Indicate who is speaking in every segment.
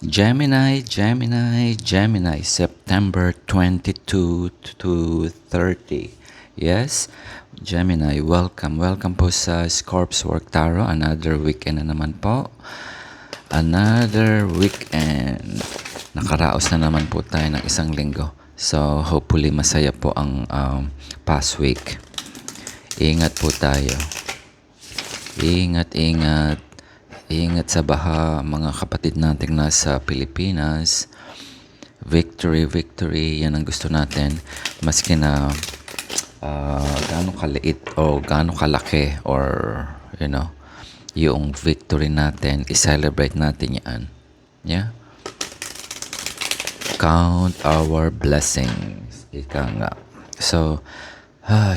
Speaker 1: Gemini, September 22 to 30. Yes, Gemini, welcome. Welcome po sa Scorp's Work Tarot. Another weekend na naman po. Another weekend. Nakaraos na naman po tayo ng isang linggo. So, hopefully masaya po ang past week. Ingat po tayo. Ingat, ingat. Ingat sa baha, mga kapatid nating nasa Pilipinas. Victory, victory, yan ang gusto natin. Maski na gaano kaliit o gaano kalaki or, you know, yung victory natin, i-celebrate natin yan. Yeah? Count our blessings. Ika nga. So,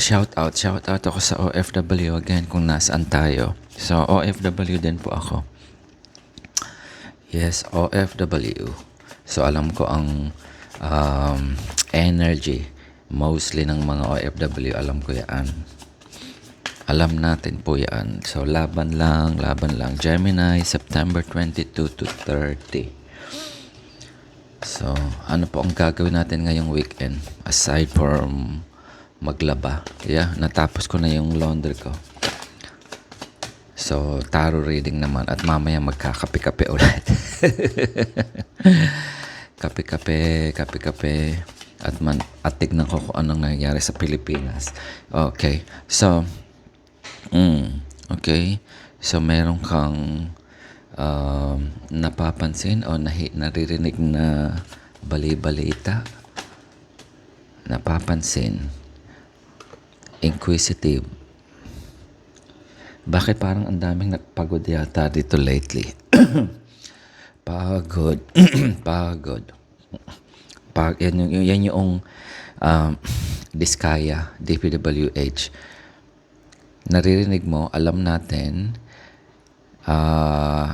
Speaker 1: shout out ako sa OFW again kung nasaan tayo. So, OFW din po ako. Yes, OFW. So, alam ko ang energy mostly ng mga OFW. Alam ko yan. Alam natin po yan. So, laban lang. Gemini, September 22 to 30. So, ano po ang gagawin natin ngayong weekend? Aside from maglaba. Yeah, natapos ko na yung laundry ko. So, tarot reading naman. At mamaya magkakape-kape ulit. Kape-kape. At tignan ko kung anong nangyayari sa Pilipinas. Okay. So, okay. So, meron kang napapansin o naririnig na bali-balita. Napapansin. Inquisitive. Bakit parang ang daming nagpagod yata dito lately? Pagod. Yan yung Diskaya, DPWH. Naririnig mo, alam natin,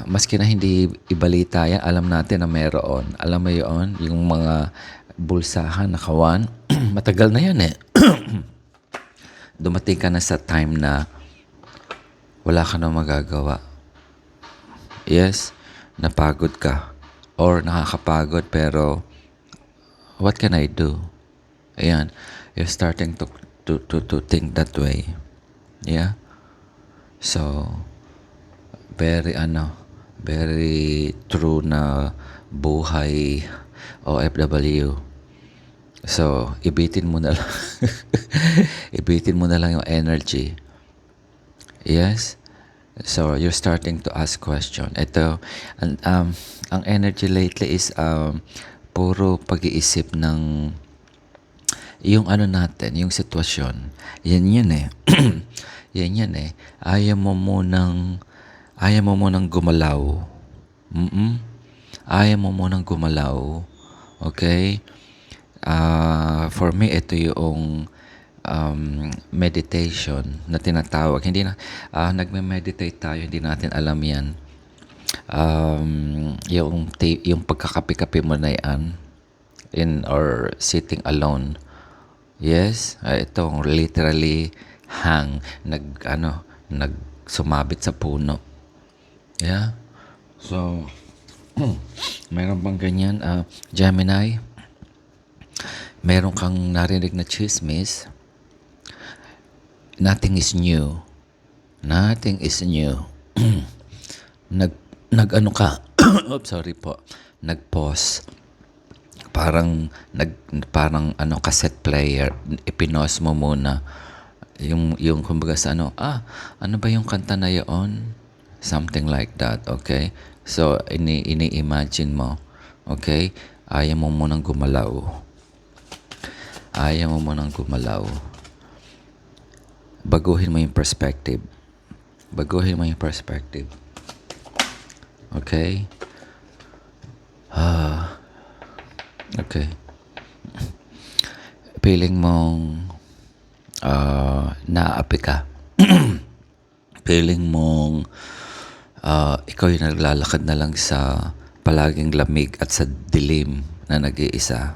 Speaker 1: maski na hindi ibalita yan, alam natin na meron. Alam mo yun, yung mga bulsahan na kawan, matagal na yan eh. Dumating ka na sa time na wala ka na magagawa. Yes, napagod ka. Or nakakapagod pero what can I do? Ayan, you're starting to think that way. Yeah? So, very true na buhay OFW. So, ibitin mo na lang. Ibitin mo na lang yung energy. Yes? So, you're starting to ask question. Ito, ang energy lately is puro pag-iisip ng yung ano natin, yung sitwasyon. Yan eh. yan eh. Ayaw mo munang gumalaw. Ayaw mo munang gumalaw. Okay? For me, ito yung meditation na tinatawag. Hindi na nagme-meditate tayo, hindi natin alam 'yan. Yung pagkakape-kape mo na yan or sitting alone. Yes, itong literally sumabit sa puno. Yeah. So meron bang ganyan Gemini? Meron kang narinig na chismis. Nothing is new. Nothing is new. Nag-ano ka? Oops, sorry po. Nag-pause. Parang cassette player. Ipinos mo muna. Yung kumbaga sa ano ba yung kanta na yun? Something like that, okay? So, ini-imagine mo. Okay? Ayaw mo munang gumalaw. Baguhin mo yung perspective. Okay? Okay. Feeling mong naaapi ka. Feeling mong ikaw yung naglalakad na lang sa palaging lamig at sa dilim na nag-iisa.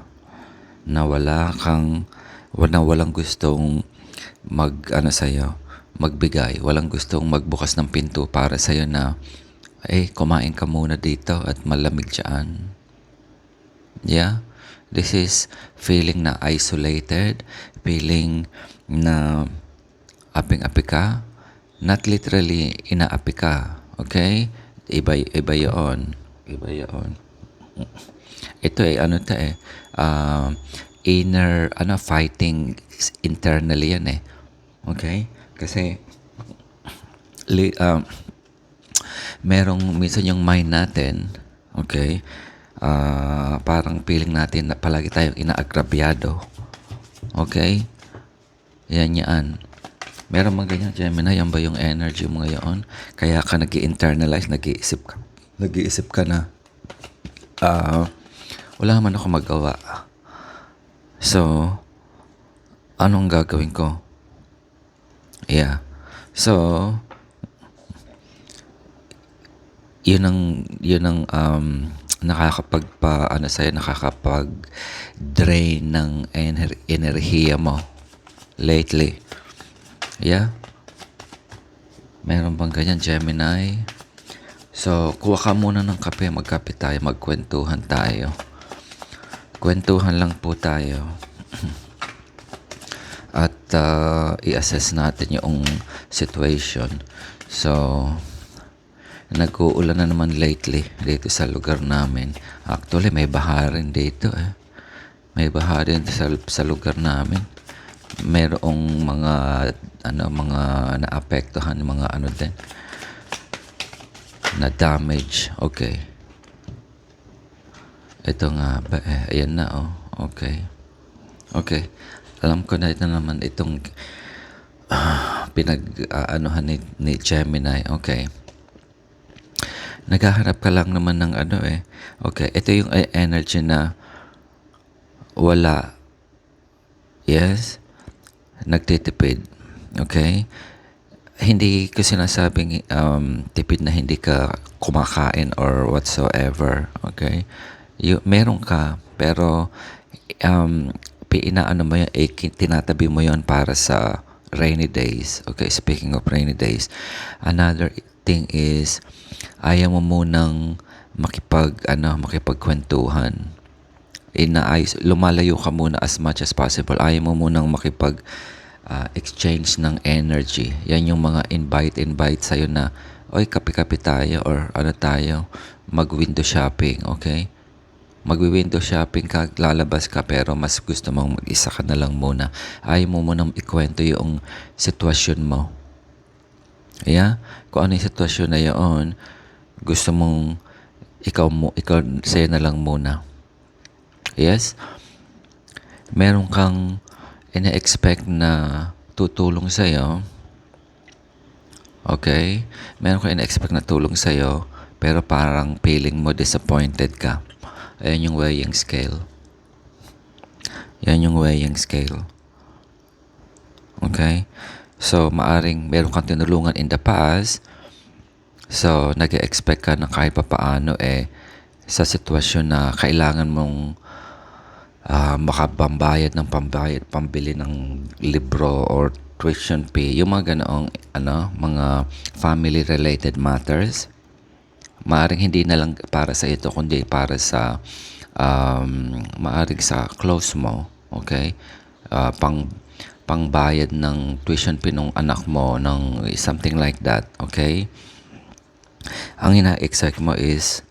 Speaker 1: Na walang gustong magbigay, walang gustong magbukas ng pinto para sa'yo na kumain ka muna dito at malamig dyan. Yeah? This is feeling na isolated, feeling na aping-api ka. Not literally inaapi ka. Okay? Iba yun. Iba yun. Ito ano to inner, fighting internally yan Okay? Kasi, li, um, merong minsan yung mind natin, okay, parang feeling natin na palagi tayong inaagrabyado. Okay? Yan. Meron mga ganyan, Gemini, yan ba yung energy mo ngayon? Kaya ka nag-internalize, nag-iisip ka na, wala man ako magawa. So, anong gagawin ko? Yeah. So, yun ang nakakapag-drain ng enerhiya mo lately. Yeah? Meron bang ganyan, Gemini? So, kuha ka muna ng kape, magkape tayo, magkwentuhan tayo. Kwentuhan lang po tayo. At i-assess natin yung situation. So, nag-uulan na naman lately dito sa lugar namin. Actually, may baha rin dito May baha rin sa lugar namin. Merong mga naapektuhan, mga din na damage. Okay. Ito nga ba ayan na Okay. Okay. Alam ko na ito naman itong pinag-anuhan ni Gemini. Okay. Naghahanap ka lang naman ng Okay, ito yung energy na wala. Yes? Nagtitipid. Okay? Hindi ko sinasabing tipid na hindi ka kumakain or whatsoever. Okay? Meron ka, pero inaano mo yan, tinatabi mo yon para sa rainy days. Okay, speaking of rainy days, another thing is ayaw mo munang makipagkwentuhan. Lumalayo ka muna as much as possible. Ayaw mo munang exchange ng energy. Yan yung mga invite sa'yo na, oy, kape-kape tayo or tayo, mag-window shopping, okay? Mag-window shopping ka, lalabas ka, pero mas gusto mong mag-isa ka na lang muna. Ayaw mo munang ikwento yung sitwasyon mo. Yeah? Kung ano yung sitwasyon na yun, gusto mong ikaw sa'yo na lang muna. Yes? Meron kang ina-expect na tutulong sa'yo. Okay? Meron kang ina-expect na tulong sa'yo, pero parang feeling mo disappointed ka. Ayan yung weighing scale. Yan yung weighing scale. Okay? So, maaring meron kang tinulungan in the past. So, nag-expect ka na kahit papaano sa sitwasyon na kailangan mong pambili ng libro or tuition fee, yung mga ganoong mga family related matters, maaring hindi na lang para sa ito kundi para sa maaring sa close mo, okay, pangbayad ng tuition fee ng anak mo, ng something like that, okay. Ang ina-expect mo is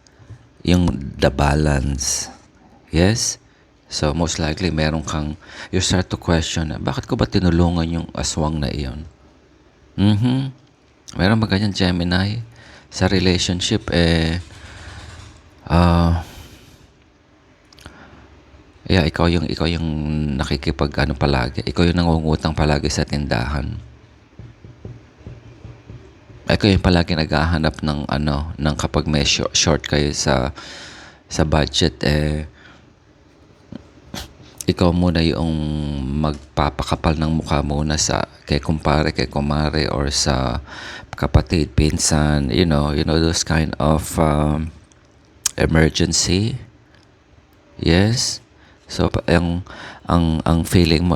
Speaker 1: yung the balance. Yes? So, most likely, you start to question, bakit ko ba tinulungan yung aswang na iyon? Meron ba ganyan, Gemini? Sa relationship, ikaw yung palagi. Ikaw yung nangungutang palagi sa tindahan. Ikaw yung palagi naghahanap ng kapag may short kayo sa budget, ikaw muna yung magpapakapal ng mukha muna kay kumpare, kay kumare, or sa kapatid, pinsan, you know those kind of emergency. Yes. So ang feeling mo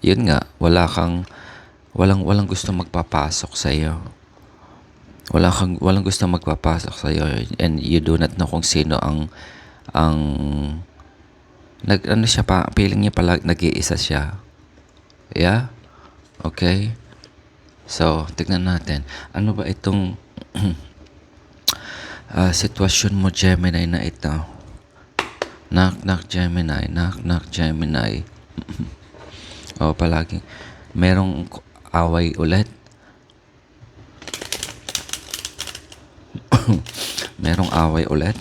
Speaker 1: yun nga, walang gusto magpapasok sa iyo. Walang gusto magpapasok sa iyo, and you do not know kung sino ang ano siya pa, feeling niya pala nag-iisa siya. Yeah? Okay? So, tignan natin. Ano ba itong sitwasyon mo, Gemini, na ito? Knock, knock, Gemini. Knock, knock, Gemini. O, palagi. Merong away ulit. Merong away ulit.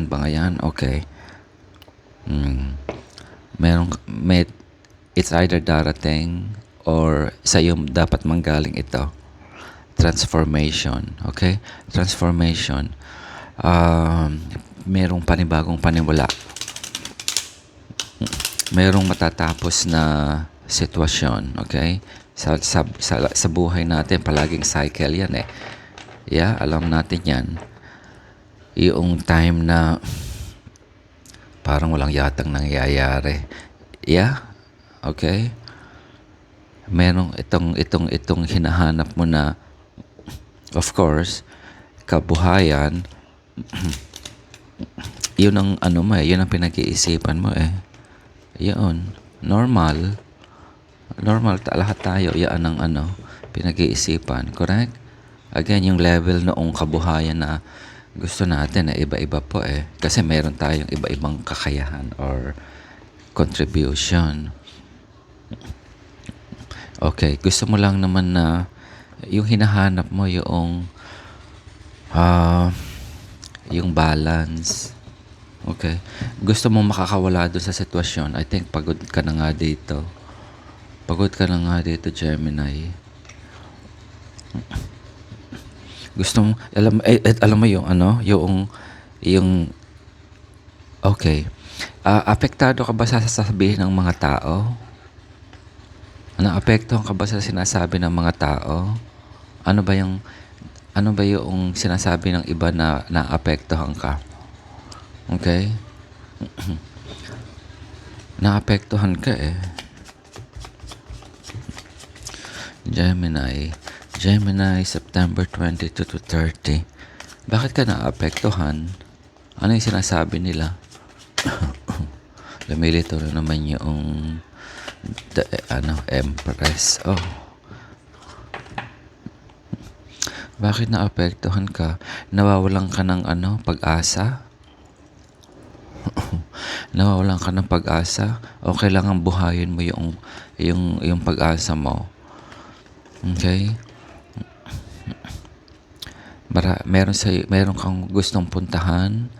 Speaker 1: Bangayan. Okay. It's either darating or sa'yo dapat manggaling ito. Transformation. Okay? Transformation. Merong panibagong panimula. Merong matatapos na sitwasyon. Okay? Sa buhay natin, palaging cycle yan eh. Yeah, alam natin yan. Yung time na parang walang yatang nangyayari. Yeah? Okay? Merong itong hinahanap mo na, of course, kabuhayan. Yun ang ano mo eh, yun ang pinag-iisipan mo eh. Yun. Normal, lahat tayo, yan ang ano, pinag-iisipan. Correct? Again, yung level noong kabuhayan na gusto natin na iba-iba po eh. Kasi meron tayong iba-ibang kakayahan or contribution. Okay, gusto mo lang naman na yung hinahanap mo yung balance. Okay. Gusto mo makakawala doon sa sitwasyon. I think pagod ka na nga dito. Gemini. Gusto mo, alam mo yung ano, yung okay. Apektado ka ba sa sasabihin ng mga tao? Naapektuhan ka ba sa sinasabi ng mga tao? Ano ba yung sinasabi ng iba na naapektuhan ka? Okay? Naapektuhan ka eh. Gemini, September 22 to 30. Bakit ka naapektuhan? Ano yung sinasabi nila? Lumilito na naman yung Empress. Oh. Bakit naapektuhan ka? Nawawalan ka ng pag-asa? Nawawalan ka ng pag-asa? O kailangan buhayin mo yung pag-asa mo? Okay? Meron kang gustong puntahan.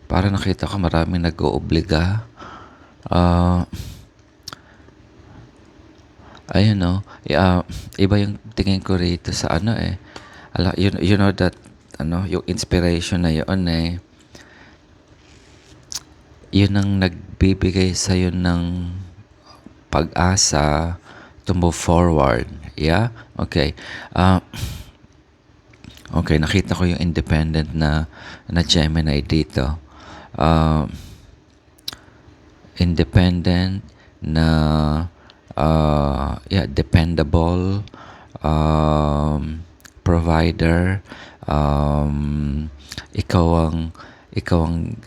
Speaker 1: Para nakita ko maraming nag-oobliga. Ayun no. Iba yung tingin ko rito sa you know that yung inspiration na yun eh. Yun ang nagbibigay sa yun ng pag-asa to move forward. Yeah? Okay. Okay, nakita ko yung independent na Gemini dito. Independent na dependable, provider, ikaw ang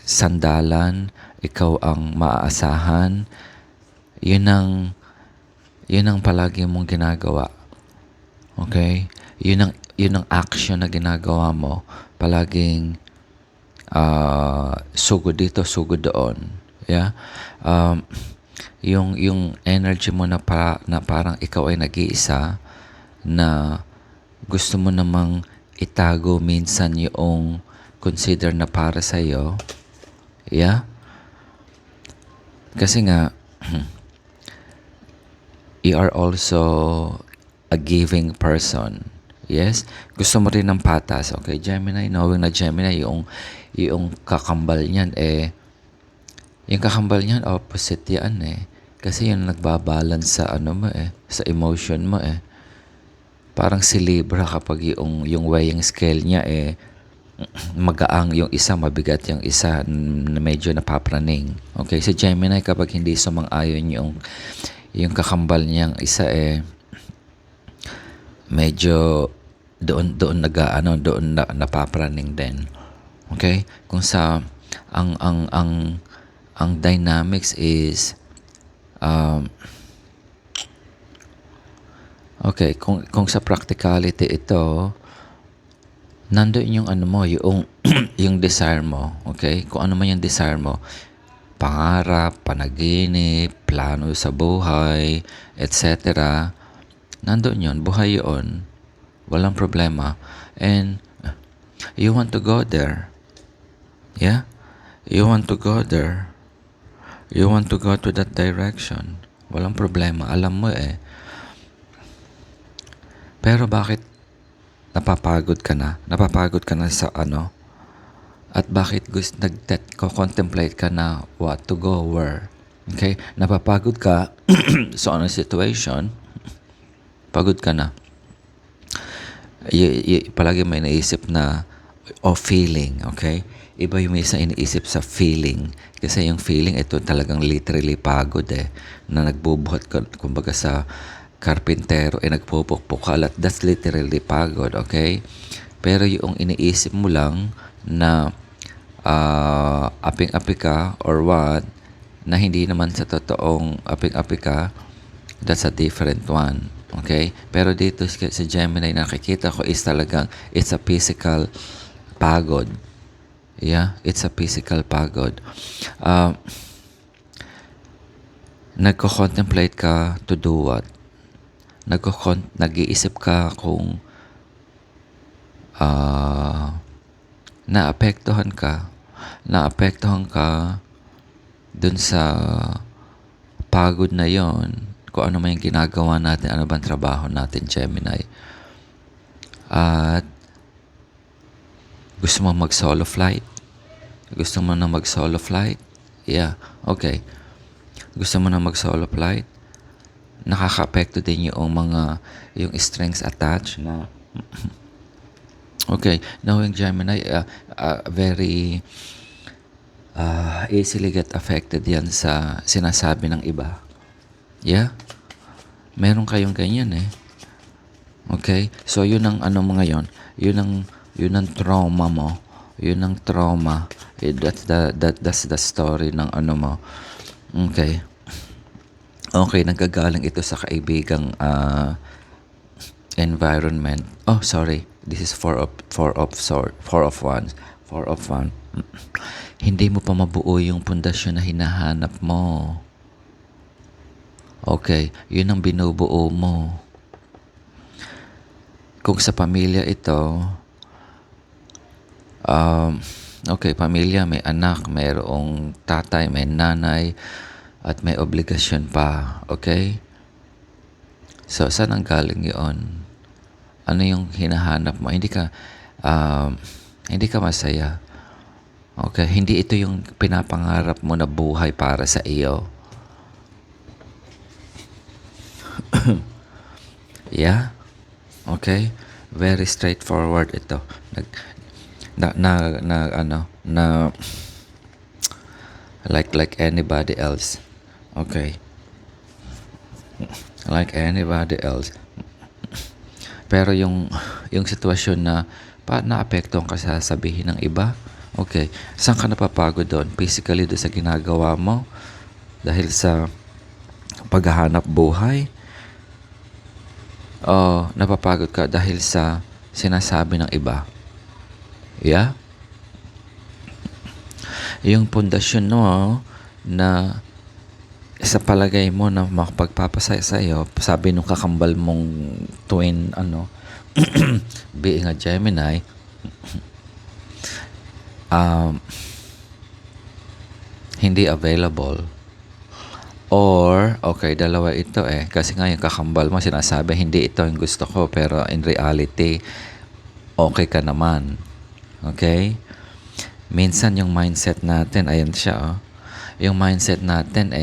Speaker 1: sandalan, ikaw ang maaasahan. Yun ang palagi mong ginagawa. Okay? Yun ang action na ginagawa mo. Palaging sugod dito, sugod doon. Yeah? Yung energy mo na parang ikaw ay nag-iisa, na gusto mo namang itago minsan yung consider na para sa iyo. Yeah? Kasi nga you are also a giving person. Yes? Gusto mo rin ng patas. Okay, Gemini, knowing na Gemini, yung kakambal niyan yung kakambal niyan, opposite yan eh. Kasi yun nagbabalance sa sa emotion mo eh. Parang si Libra kapag yung weighing scale niya magaang yung isa, mabigat yung isa, na medyo napapraning. Okay, si Gemini kapag hindi sumang-ayon yung kakambal niyang isa medyo doon napapraning din. Okay? Kung sa ang dynamics is okay, kung sa practicality ito, nandoon yung ano mo, yung yung desire mo, okay? Kung ano man yung desire mo, pangarap, panaginip, plano sa buhay, etc. Nandoon yun, buhay yun. Walang problema. And you want to go there. Yeah? You want to go there. You want to go to that direction. Walang problema. Alam mo Pero bakit napapagod ka na? Napapagod ka na sa ano? At bakit contemplate ka na what to go, where? Okay? Napapagod ka sa ano situation. Pagod ka na. Palagi may naisip na feeling, okay? Iba yung isa iniisip sa feeling. Kasi yung feeling, ito talagang literally pagod na nagbubuhat ka, kumbaga sa karpintero, nagpupukpukal at that's literally pagod, okay? Pero yung iniisip mo lang na aping-api ka or what, na hindi naman sa totoong aping-api ka, that's a different one. Okay? Pero dito sa Gemini, nakikita ko is talagang it's a physical pagod. Yeah? It's a physical pagod. Nagko-contemplate ka to do what? Nag-iisip ka kung naapektuhan ka dun sa pagod na yon, kung ano man yung ginagawa natin, ano bang trabaho natin, Gemini. At gusto mo mag-solo flight? Gusto mo na mag-solo flight? Yeah, okay. Gusto mo na mag-solo flight? Nakaka-apekto din yung strings attached na okay, knowing Gemini, very easily get affected yan sa sinasabi ng iba. Yeah? Meron kayong ganyan Okay? So, yun ang ano mo ngayon. Yun ang trauma mo. Yun ang trauma. That's the story ng ano mo. Okay. Okay, nagagaling ito sa kaibigang environment. Oh, sorry. This is four of wands. Hindi mo pa mabuo yung pundasyon na hinahanap mo. Okay, yun ang binubuo mo. Kung sa pamilya ito, okay, pamilya, may anak, mayroong tatay, may nanay, at may obligasyon pa. Okay? So, saan ang galing yun? Ano yung hinahanap mo? Hindi ka masaya. Okay? Hindi ito yung pinapangarap mo na buhay para sa iyo. Yeah? Okay? Very straightforward ito. Like anybody else. Okay? Like anybody else. Pero yung sitwasyon na naapektuhan ka sa sabihin ng iba, okay, saan ka napapagod doon? Physically doon sa ginagawa mo? Dahil sa paghahanap buhay? O napapagod ka dahil sa sinasabi ng iba? Yeah? Yung pundasyon mo na sa palagay mo na makapagpapasaya sa iyo, sabi nung kakambal mong twin, being a Gemini, hindi available. Or, okay, dalawa ito kasi nga yung kakambal mo sinasabi, hindi ito yung gusto ko, pero in reality, okay ka naman. Okay? Minsan yung mindset natin, ayan siya, yung mindset natin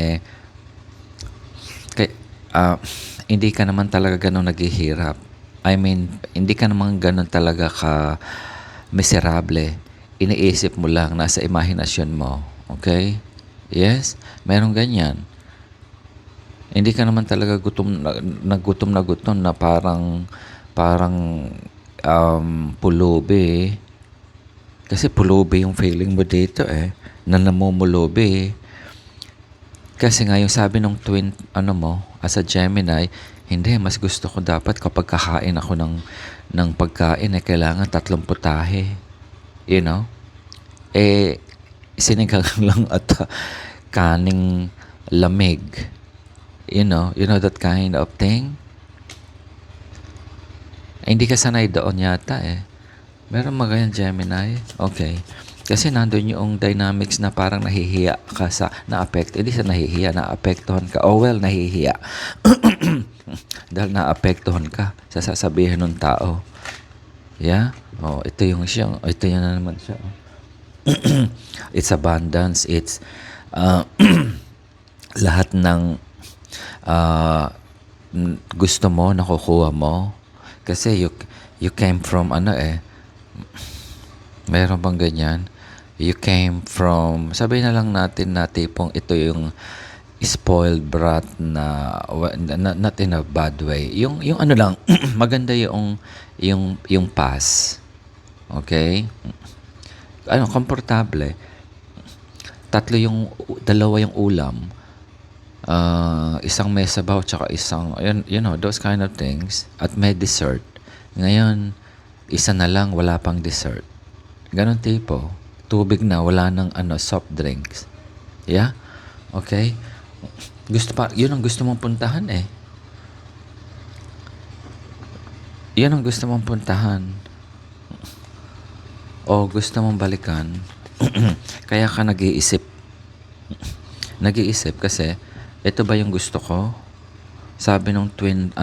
Speaker 1: hindi ka naman talaga ganun naghihirap. I mean, hindi ka naman ganun talaga ka miserable. Iniisip mo lang, nasa imahinasyon mo. Okay? Yes? Merong ganyan. Hindi ka naman talaga gutom na gutom na parang pulubi. Kasi pulubi yung feeling mo dito na namumulubi. Kasi nga yung sabi ng twin, as a Gemini, hindi, mas gusto ko dapat kapag kakain ako ng pagkain, kailangan 3 putahe. You know? Sinigang lang at kaning lamig. You know that kind of thing? Hindi ka sanay doon yata Meron mga ganyan, Gemini? Okay. Kasi nandun yung dynamics na parang nahihiya ka sa na-apekto. Hindi sa nahihiya, na-apektuhan ka. Oh well, nahihiya. Dahil na-apektuhan ka sa sasabihin ng tao. Yeah? Ito yung na naman siya. It's abundance. It's lahat ng gusto mo, nakukuha mo. Kasi you came from meron bang ganyan? You came from, sabihin na lang natin na tipong ito yung spoiled brat na not in a bad way. Yung lang, maganda yung pass. Okay? Komportable. Dalawa yung ulam. Isang may sabaw tsaka isang, those kind of things. At may dessert. Ngayon, isa na lang, wala pang dessert. Ganon tipo. Tubig na, wala nang soft drinks. Yeah? Okay? Yun ang gusto mong puntahan Yun ang gusto mong puntahan. O gusto mong balikan. Kaya ka nag-iisip. Nag-iisip kasi, ito ba yung gusto ko? Sabi nung twin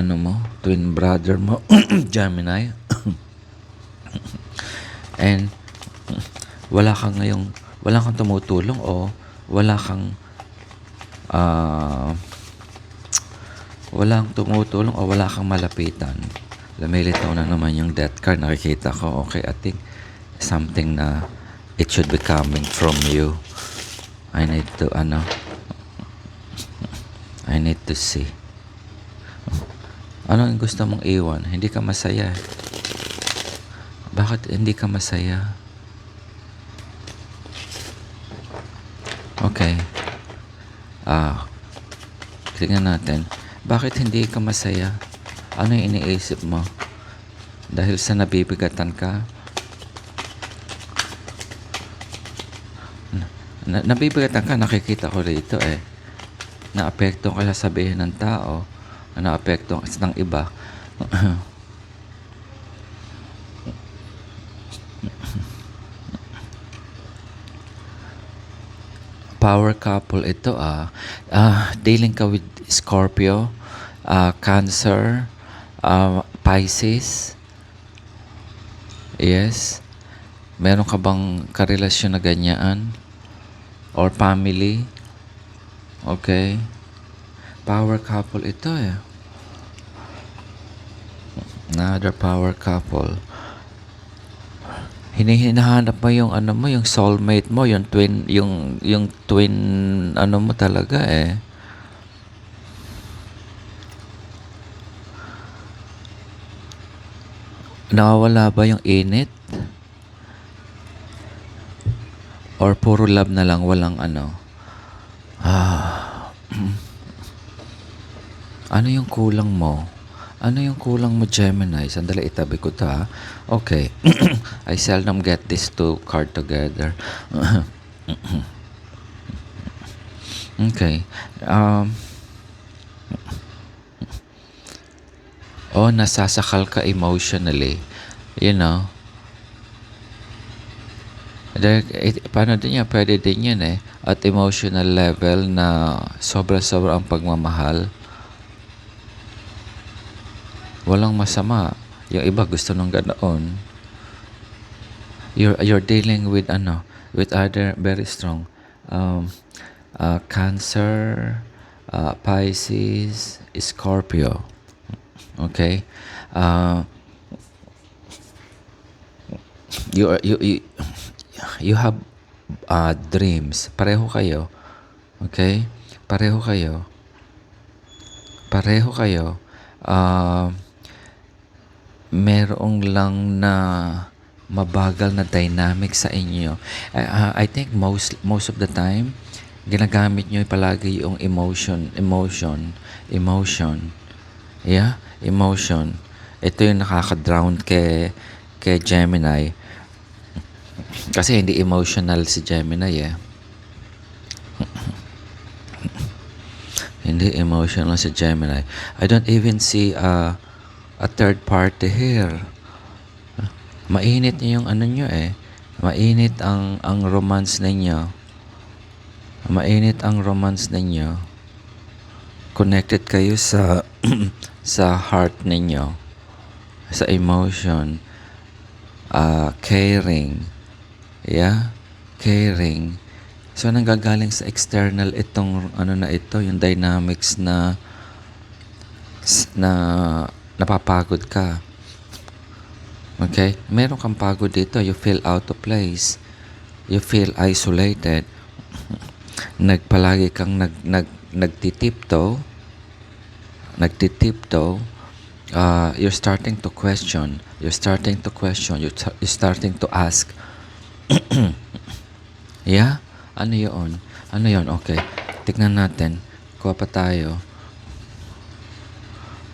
Speaker 1: brother mo, Gemini. And, wala kang tumutulong o walang tumutulong o wala kang malapitan. Lumilitaw na naman yung death card. Nakikita ko, okay, I think something na it should be coming from you. I need to see. Ano ang gusto mong iwan? Hindi ka masaya. Bakit hindi ka masaya? Okay. Tingnan natin. Bakit hindi ka masaya? Ano yung iniisip mo? Dahil sa nabibigatan ka? Nabibigatan ka, nakikita ko rito Naapekto ka sa sabihin ng tao. Naapekto ka ng iba. Power couple ito dealing ka with Scorpio, Cancer, Pisces. Yes. Meron ka bang karelasyon na ganyan? Or family? Okay. Power couple ito Another power couple. Hinahanap mo yung yung soulmate mo, yung twin mo talaga Nawawala ba yung init? Or puro love na lang, walang Ano yung kulang mo? Ano yung kulang mo, Gemini? Sandali, itabi ko ta. Okay. I seldom get these two card together. Okay. Nasasakal ka emotionally. You know. Paano din yan? Pwede din yan At emotional level na sobra-sobra ang pagmamahal. Walang masama. Yung iba gusto nung ganoon. You're dealing with other very strong Cancer, Pisces, Scorpio. Okay? You have dreams. Pareho kayo. Okay? Pareho kayo. Pareho kayo. Uh, Merong lang na mabagal na dynamic sa inyo. I think most of the time, ginagamit nyo palagi yung emotion. Yeah, emotion. Ito yung nakaka-drown kay Gemini. Kasi hindi emotional si Gemini eh. Hindi emotional si Gemini. I don't even see a third party here. Mainit yung ano nyo eh. Mainit ang romance ninyo. Mainit ang romance ninyo. Connected kayo sa sa heart ninyo. Sa emotion. Caring. Yeah? Caring. So, nanggagaling sa external itong ano na ito, yung dynamics na napapagod ka. Okay? Meron kang pagod dito. You feel out of place. You feel isolated. Palagi kang nagtitiptoe. You're starting to question. You're starting to ask. Yeah? Ano yun? Ano yun? Okay. Tignan natin. Kuha pa tayo.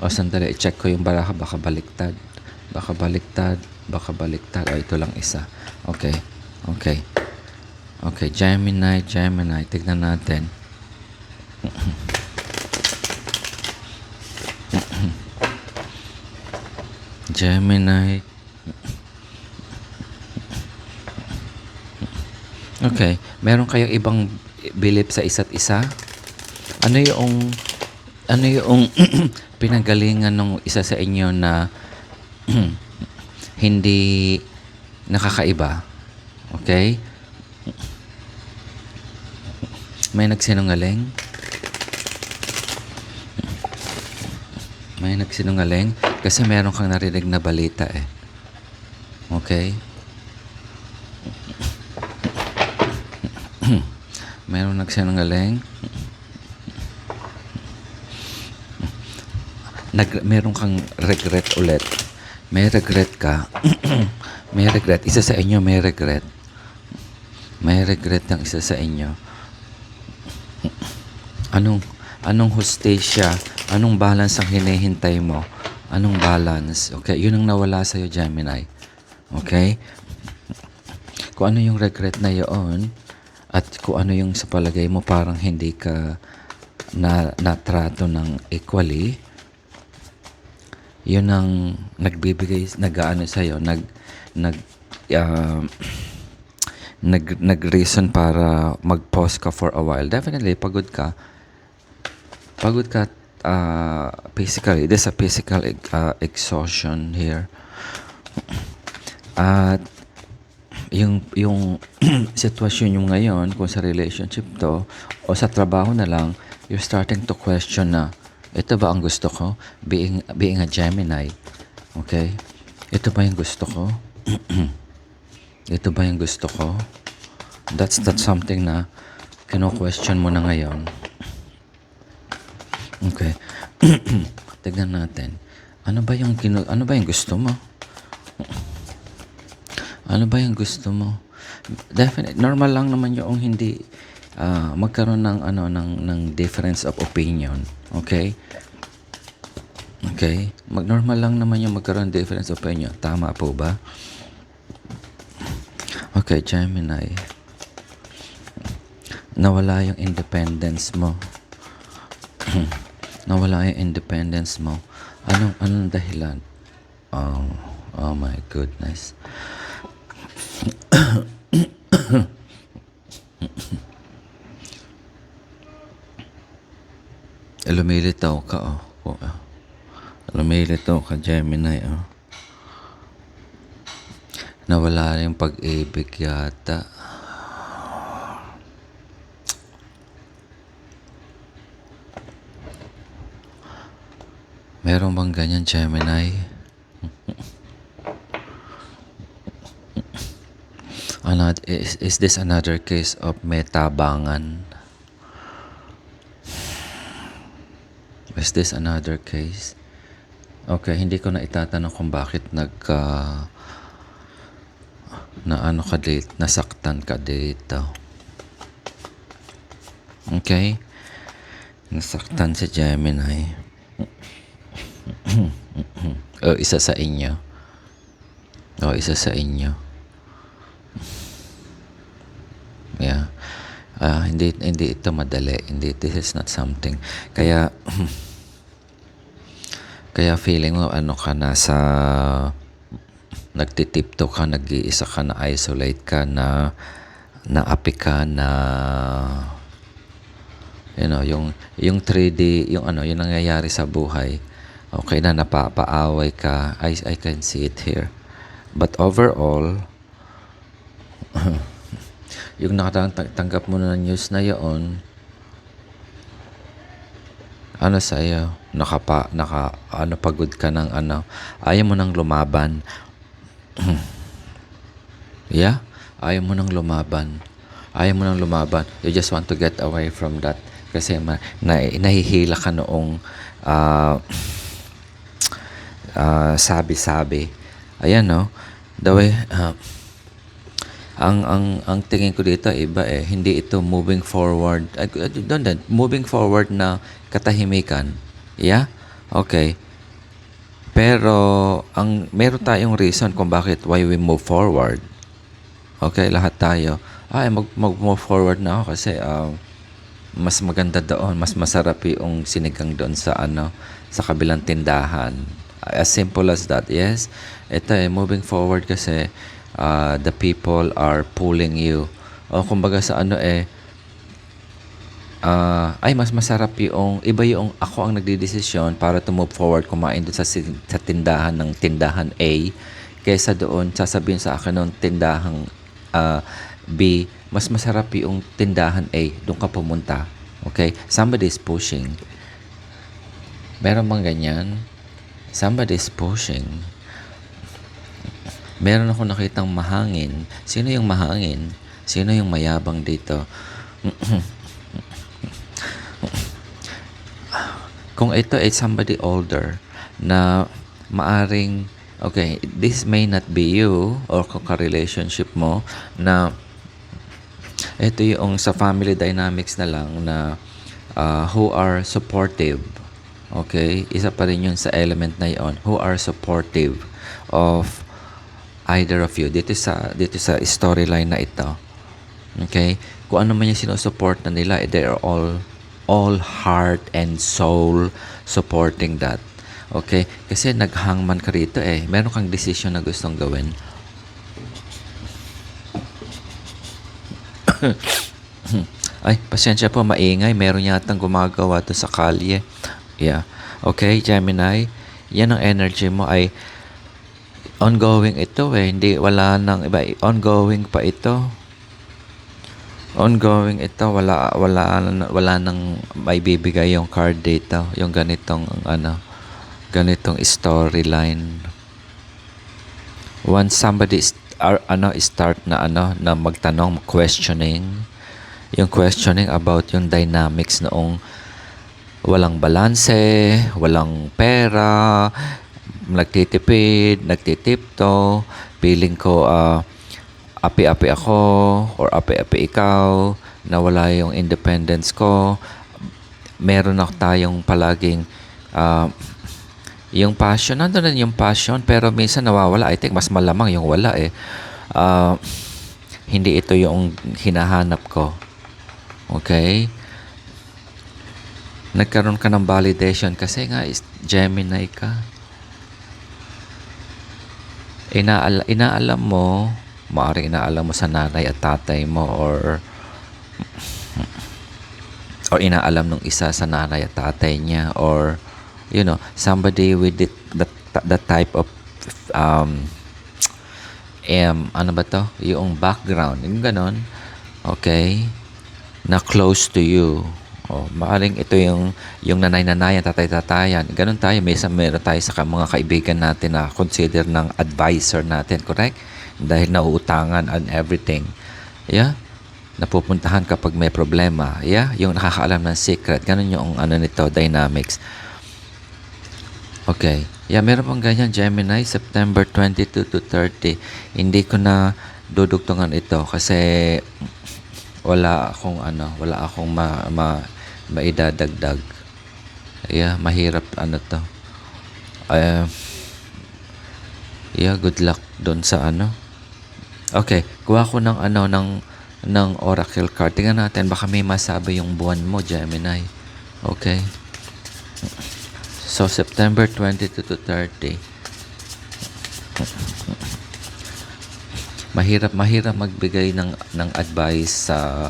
Speaker 1: O, sandali. I-check ko yung baraha. Baka baliktad. O, ito lang isa. Okay. Okay. Gemini. Tignan natin. Gemini. Okay. Meron kayong ibang belief sa isa't isa? Ano yung pinanggalingan ng isa sa inyo na hindi nakakaiba? Okay? May nagsinungaling? Kasi meron kang narinig na balita eh. Okay? Meron nagsinungaling. Meron kang regret ulit. May regret ka. May regret. Isa sa inyo may regret. May regret ng isa sa inyo. Anong hostesya? Anong balance ang hinihintay mo? Anong balance? Okay, yun ang nawala sa'yo, Gemini. Okay? Kung ano yung regret na yun, at kung ano yung sa palagay mo parang hindi ka natrato ng equally, yun ang nagbibigay, nag-ano sa'yo, nag-reason para mag-pause ka for a while. Definitely, pagod ka physically. There's a physical exhaustion here. At yung sitwasyon yung ngayon, kung sa relationship to o sa trabaho na lang, you're starting to question na, ito ba ang gusto ko? Being a Gemini. Okay? Ito ba yung gusto ko? Ito ba yung gusto ko? That's something na kino-question mo na ngayon. Okay. Tignan natin. Ano ba yung gusto mo? Ano ba yung gusto mo? Definitely normal lang naman yung hindi magkaroon ng difference of opinion. Okay? Okay? Normal lang naman yung magkaroon difference of opinion. Tama po ba? Okay, Gemini. Nawala yung independence mo. Nawala yung independence mo. Anong dahilan? Oh my goodness. Lumilitaw ka, Lumilitaw ka, Gemini, Nawala yung pag-ibig yata. Meron bang ganyan, Gemini? Is this another case of metabangan? Is this another case? Okay, hindi ko na itatanong kung bakit na ano ka dito, nasaktan ka dito. Okay? Nasaktan si Gemini. O, isa sa inyo. Isa sa inyo. Yeah. Hindi ito madali. This is not something. Kaya feeling mo ka na sa nagtitipto ka, nag-iisa ka, na isolate ka, na naapi ka, na yung 3D, yung nangyayari sa buhay. Okay na, napapaaway ka. I can see it here. But overall, yung nakatanggap mo na ng news na yun, sa'yo, pagod ka ng ayaw mo nang lumaban. Yeah? Ayaw mo nang lumaban. You just want to get away from that. Kasi nahihila ka noong sabi-sabi. Ayan, no? The way, ang tingin ko dito iba hindi ito moving forward. Moving forward na katahimikan. Yeah? Okay. Pero meron tayong reason kung why we move forward. Okay, lahat tayo. Mag-move forward na ako kasi mas maganda doon, mas masarap yung sinigang doon sa sa kabilang tindahan. As simple as that. Yes. Ito moving forward kasi the people are pulling you. O kumbaga sa mas masarap yung iba yung ako ang nagdidesisyon para to move forward, kumain doon sa tindahan A kaysa doon sasabihin sa akin ng tindahang B, mas masarap yung tindahan A, doon ka pumunta. Okay? Somebody is pushing. Meron bang ganyan? Somebody is pushing. Meron ako nakitang mahangin. Sino yung mahangin? Sino yung mayabang dito? Kung ito ay somebody older na maaring, okay, this may not be you or ka-relationship mo na ito yung sa family dynamics na lang na who are supportive. Okay? Isa pa rin yun sa element na yun. Who are supportive of either of you. Dito sa storyline na ito. Okay? Kung ano man yung sinusupport na nila, they are all heart and soul supporting that. Okay? Kasi naghangman ka rito meron kang decision na gustong gawin. Ay, pasensya po, maingay. Meron yatang gumagawa to sa kalye. Yeah. Okay, Gemini. Yan ang energy mo ay ongoing ito Hindi, wala nang iba. Ongoing pa ito. Ongoing ito. Wala nang may bibigay yung card dito. Yung ganitong storyline. Once somebody start na magtanong, questioning. Yung questioning about yung dynamics noong walang balanse, walang pera, nagtitipid, nagtitipto, feeling ko api-api ako or api-api ikaw, nawala yung independence ko. Meron tayong palaging yung passion, nandun na yung passion, pero minsan nawawala. I think mas malamang yung wala hindi ito yung hinahanap ko. Okay? Nagkaroon ka ng validation kasi nga Gemini ka. Inaalam mo, maaaring inaalam mo sa nanay at tatay mo or inaalam nung isa sa nanay at tatay niya or somebody with that type of ano ba to? Yung background, yung ganon. Okay? Na close to you. Maaring ito yung nanay-nanayan, tatay-tatayan. Ganon tayo. Meron tayo sa mga kaibigan natin na consider ng advisor natin. Correct? dahil nauutangan and everything. Yeah? Napupuntahan kapag may problema. Yeah? Yung nakakaalam ng secret. Ganun yung ano nito, dynamics. Okay. Yeah, meron pang ganyan, Gemini, September 22 to 30. Hindi ko na dudugtungan ito kasi wala akong maidadagdag. Yeah, mahirap to. Yeah, good luck doon sa ano. Okay, kuha ko ng oracle card. Tingnan natin baka may masabi yung buwan mo, Gemini. Okay. So September 22 to 30. Mahirap magbigay ng advice sa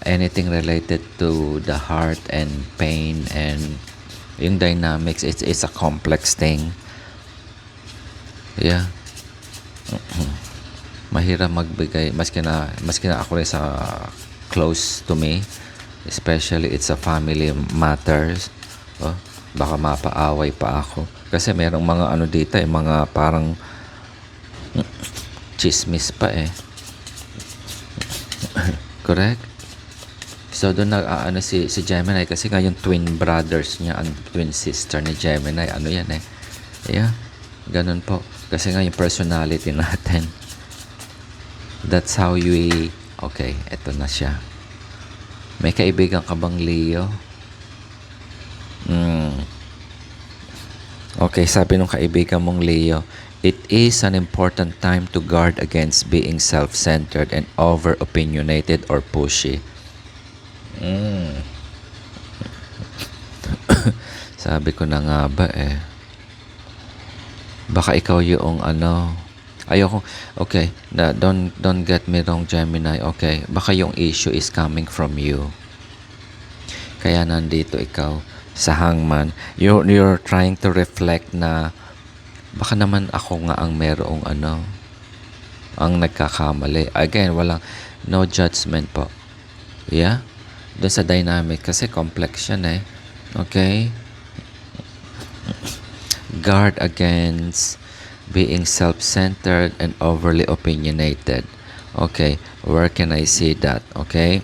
Speaker 1: anything related to the heart and pain and yung dynamics. It's a complex thing. Yeah. Mahirap magbigay maski na ako rin sa close to me, especially it's a family matters. Baka mapaaway pa ako kasi merong mga dito mga parang chismis pa correct. So doon si Gemini kasi nga yung twin brothers niya and twin sister ni Gemini yan yeah, ganun po kasi nga yung personality natin. That's how you okay, eto na siya. May kaibigan ka bang Leo? Okay, sabi nung kaibigan mong Leo, it is an important time to guard against being self-centered and over-opinionated or pushy. Sabi ko na nga ba baka ikaw yung ayoko. Okay, don't get me wrong, Gemini. Okay, baka yung issue is coming from you. Kaya nandito ikaw sa hangman. You're trying to reflect na baka naman ako nga ang merong ang nagkakamali. Again, no judgment po. Yeah? Doon sa dynamic kasi complex yan Okay? Guard against being self-centered and overly opinionated. Okay, where can I see that? Okay?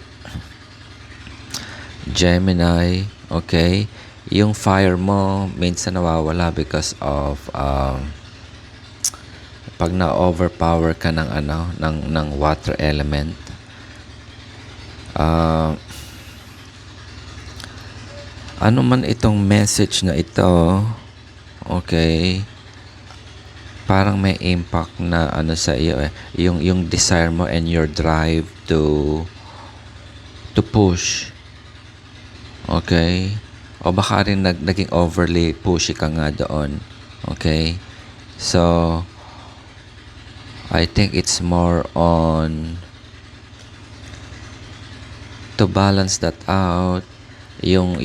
Speaker 1: Gemini, okay? Yung fire mo minsan nawawala because of pag na-overpower ka ng water element. Ano man itong message na ito, okay? Parang may impact na sa iyo yung desire mo and your drive to push. Okay? O baka rin naging overly pushy ka nga doon. Okay? So, I think it's more on to balance that out. Yung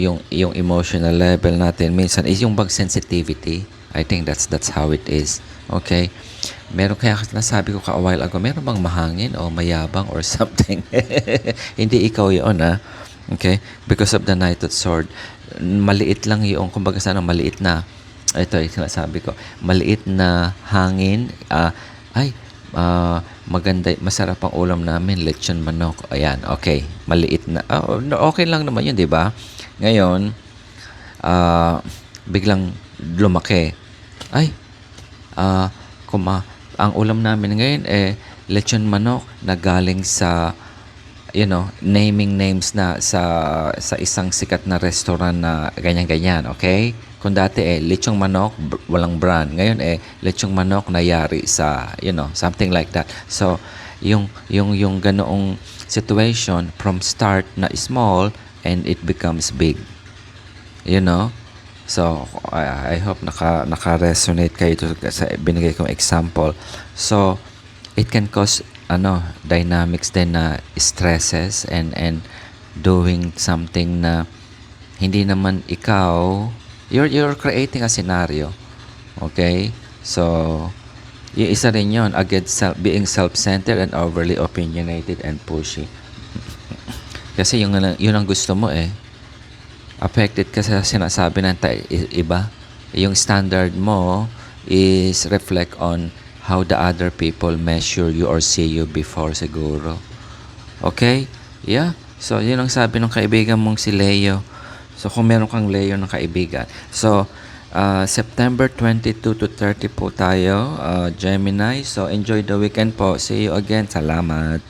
Speaker 1: emotional level natin minsan is yung bag sensitivity. I think that's how it is. Okay? Meron kaya nasabi ko a while ago, meron bang mahangin o mayabang or something? Hindi ikaw yun Okay? Because of the Knight of Swords. Maliit lang yung, kumbaga sana maliit na, ito yung sinasabi ko, maliit na hangin, maganda, masarap ang ulam namin, lechon manok. Ayan, okay. Maliit na, okay lang naman yun, di ba? Ngayon, biglang lumaki. Ang ulam namin ngayon, lechon manok na galing sa naming names na sa isang sikat na restaurant na ganyan-ganyan, okay? Kung dati lechong manok, walang brand. Ngayon lechong manok na yari sa, something like that. So, yung ganoong situation from start na small and it becomes big. So, I hope naka-resonate kayo sa binigay kong example. So, it can cause dynamics din na stresses and doing something na hindi naman ikaw, you're creating a scenario. Okay? So, yung isa rin yun, against being self-centered and overly opinionated and pushy. Kasi yun ang gusto mo affected ka sa sinasabi ng iba. Yung standard mo is reflect on how the other people measure you or see you before siguro. Okay? Yeah. So, yun ang sabi ng kaibigan mong si Leo. So, kung meron kang Leo ng kaibigan. So, September 22 to 30 po tayo, Gemini. So, enjoy the weekend po. See you again. Salamat.